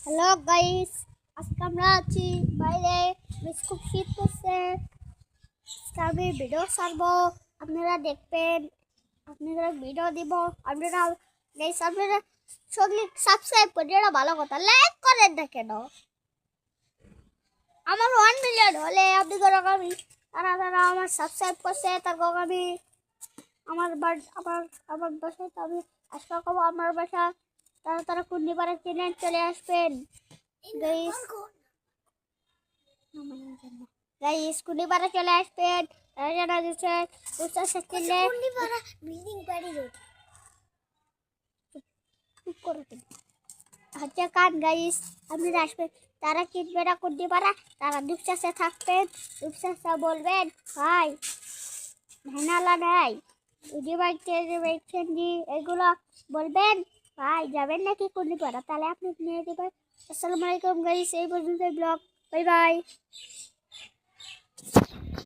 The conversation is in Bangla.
হ্যালো গাইস, আজকে আমরা আছি বাইরে। বেশ খুব শীত করছে। আজকে আমি ভিডিও ছাড়বো, আপনারা দেখবেন, আপনারা ভিডিও দিব। আপনারা গাইস আপনারা সকলে সাবস্ক্রাইব করে এটা ভালো কথা, লাইক করেন না কেন? আমার 1 মিলিয়ন হলে আপনি করে আমি তারা আমার সাবস্ক্রাইব করছে, তারপর আমি আমার আমার আমার বাসায় তো আমি আসলে কব আমার বাসা তারা কুন্ডিপাড়া চেনেন, চলে আসবেন গাইস। গাইস কুন্ডিপাড়া চলে আসবেন, তারা জানা গেছে উচ্চ সেকেন্ডে বিল্ডিং বাড়ি রোড খুব করে হচ্ছে কান গাইস। আপনি আসবেন, তারা কিনবে না কুন্ডিপাড়া, তারা দুপচাষে থাকবেন, দুপচাষা বলবেন ভাই ভেনালা নেই উজি বাইক এগুলো বলবেন ভাই যাবেন নাকি কুন্ডিপাড়া, তাহলে আপনি নিয়ে দেবেন। আসসালামু আলাইকুম গাইস, এই পর্যন্ত ব্লগ। Bye bye.